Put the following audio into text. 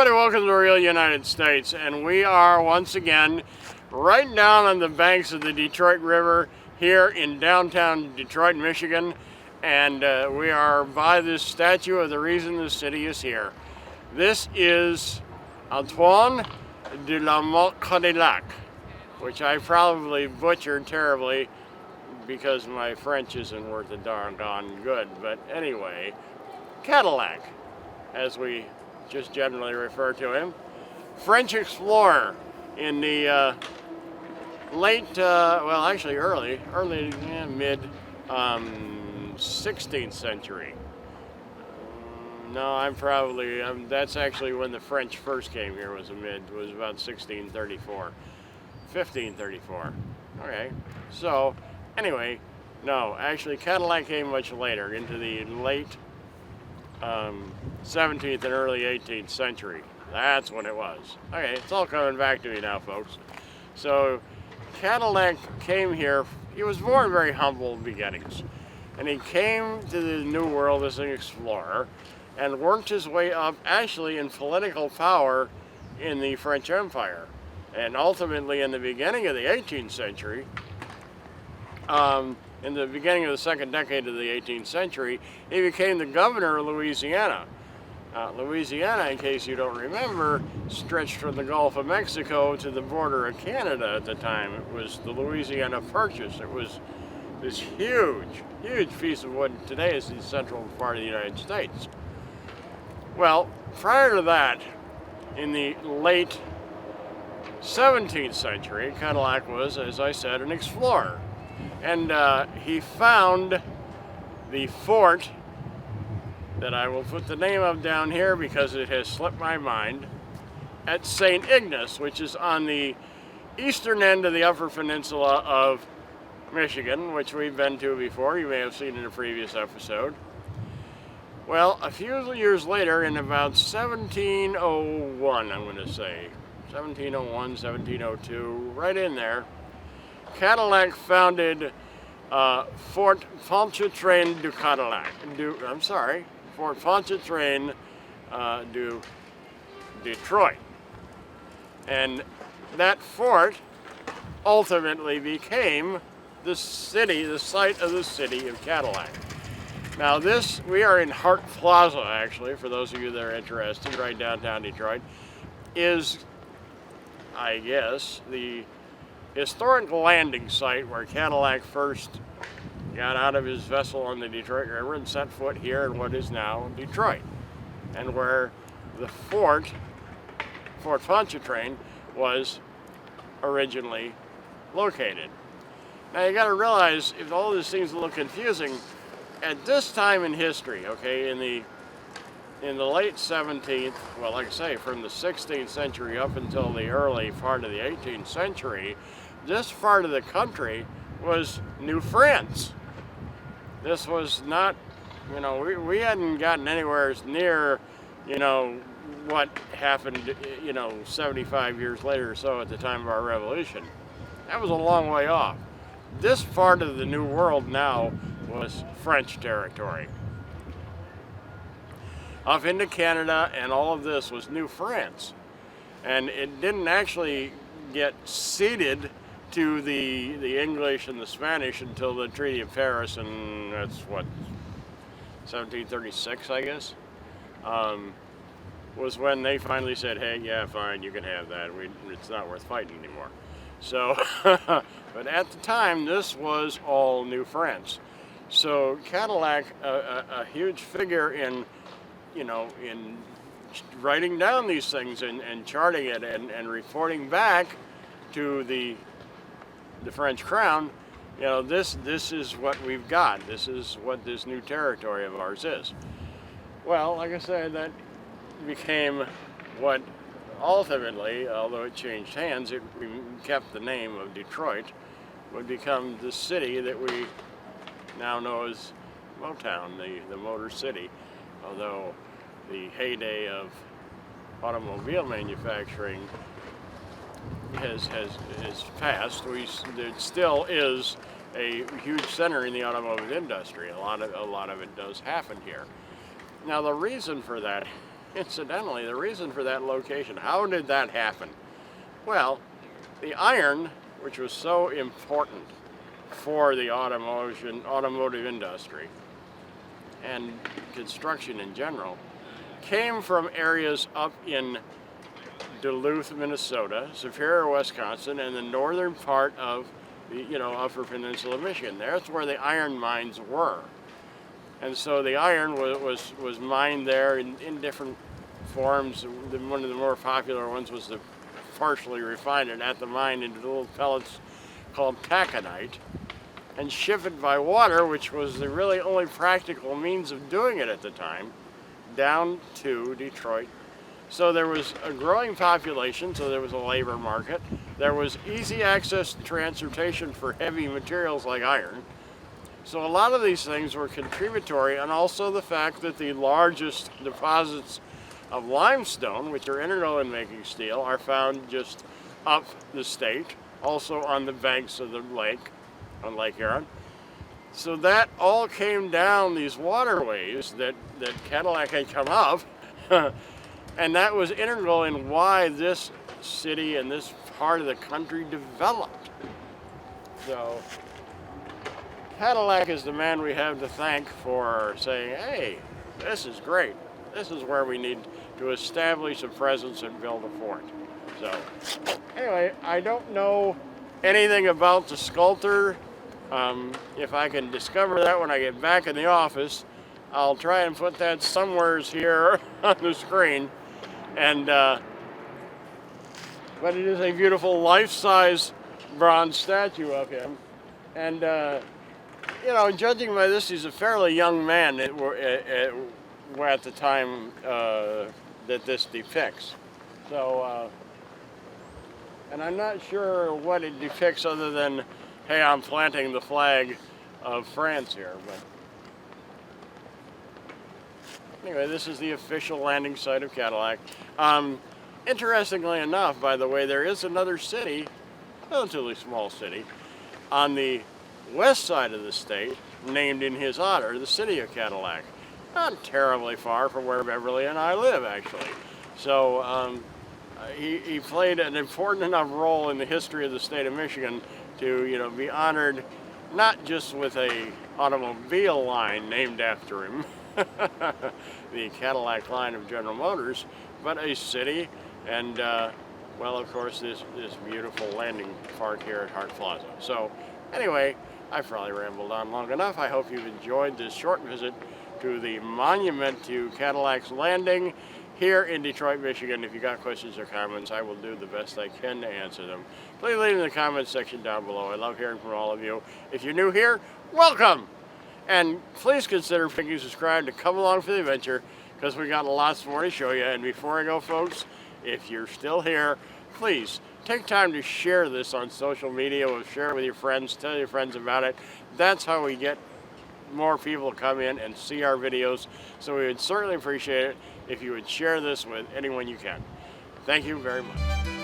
everybody, welcome to the real United States, and we are once again right down on the banks of the Detroit River here in downtown Detroit, Michigan, and we are by this statue of the reason the city is here. This is Antoine de la Cadillac, which I probably butchered terribly because my French isn't worth a darn good, but anyway, Cadillac, as we just generally refer to him. French explorer in the late, mid 16th century. No, that's actually when the French first came here, was about 1634. 1534. Okay, so anyway, no, actually Cadillac came much later, into the late 17th and early 18th century. That's when it was. Okay, it's all coming back to me now, folks. So Cadillac came here. He was born in very humble beginnings, and he came to the New World as an explorer and worked his way up actually in political power in the French Empire. And ultimately in the beginning of the 18th century, in the beginning of the second decade of the 18th century, he became the governor of Louisiana. Louisiana, in case you don't remember, stretched from the Gulf of Mexico to the border of Canada at the time. It was the Louisiana Purchase. It was this huge, huge piece of what today is the central part of the United States. Well, prior to that, in the late 17th century, Cadillac was, as I said, an explorer. And he found the fort that I will put the name of down here because it has slipped my mind, at St. Ignace, which is on the eastern end of the Upper Peninsula of Michigan, which we've been to before. You may have seen in a previous episode. Well, a few years later, in about 1701, I'm going to say, 1701, 1702, right in there, Cadillac founded Fort Pontchartrain du Cadillac. Fort Pontchartrain du Detroit. And that fort ultimately became the site of the city of Cadillac. Now we are in Hart Plaza, actually, for those of you that are interested, right downtown Detroit, is, I guess, the historic landing site where Cadillac first got out of his vessel on the Detroit River and set foot here in what is now Detroit, and where the Fort Pontchartrain, was originally located. Now you got to realize, if all this seems a little confusing, at this time in history, okay, in the late 17th, well, like I say, from the 16th century up until the early part of the 18th century, this part of the country was New France. This was not, we hadn't gotten anywhere near, what happened, 75 years later or so at the time of our revolution. That was a long way off. This part of the New World now was French territory. Off into Canada, and all of this was New France. And it didn't actually get ceded to the English and the Spanish until the Treaty of Paris, and that's what, 1736, I guess, was when they finally said, hey, yeah, fine, you can have that. It's not worth fighting anymore. So, but at the time, this was all New France. So Cadillac, a huge figure in writing down these things and charting it and reporting back to the French crown, this is what we've got. This is what this new territory of ours is. Well, like I said, that became what ultimately, although it changed hands, it kept the name of Detroit, would become the city that we now know as Motown, the Motor City. Although the heyday of automobile manufacturing has passed, it still is a huge center in the automotive industry. A lot of it does happen here. Now the reason for that incidentally, the reason for that location, how did that happen? Well, the iron, which was so important for the automotive industry and construction in general, came from areas up in Duluth, Minnesota, Superior, Wisconsin, and the northern part of the Upper Peninsula of Michigan. That's where the iron mines were. And so the iron was mined there in different forms. One of the more popular ones was to partially refine it at the mine into little pellets called taconite and ship it by water, which was the really only practical means of doing it at the time, down to Detroit. So there was a growing population, so there was a labor market. There was easy access to transportation for heavy materials like iron. So a lot of these things were contributory, and also the fact that the largest deposits of limestone, which are integral in making steel, are found just up the state, also on the banks of the lake, on Lake Huron. So that all came down these waterways that Cadillac had come up, and that was integral in why this city and this part of the country developed. So Cadillac is the man we have to thank for saying, hey, this is great. This is where we need to establish a presence and build a fort. So anyway, I don't know anything about the sculptor. If I can discover that when I get back in the office, I'll try and put that somewheres here on the screen. And but it is a beautiful life-size bronze statue of him. And judging by this, he's a fairly young man at the time that this depicts. So, and I'm not sure what it depicts other than, hey, I'm planting the flag of France here. But anyway, this is the official landing site of Cadillac. Interestingly enough, by the way, there is another city, relatively small city, on the west side of the state, named in his honor, the city of Cadillac. Not terribly far from where Beverly and I live, actually. So he played an important enough role in the history of the state of Michigan to, be honored, not just with a automobile line named after him, the Cadillac line of General Motors, but a city and, well, of course, this beautiful landing park here at Hart Plaza. So anyway, I've probably rambled on long enough. I hope you've enjoyed this short visit to the monument to Cadillac's Landing here in Detroit, Michigan. If you got questions or comments, I will do the best I can to answer them. Please leave in the comments section down below. I love hearing from all of you. If you're new here, welcome! And please consider clicking subscribe to come along for the adventure, because we got lots more to show you. And before I go, folks, if you're still here, please take time to share this on social media, or share it with your friends, tell your friends about it. That's how we get more people to come in and see our videos. So we would certainly appreciate it if you would share this with anyone you can. Thank you very much.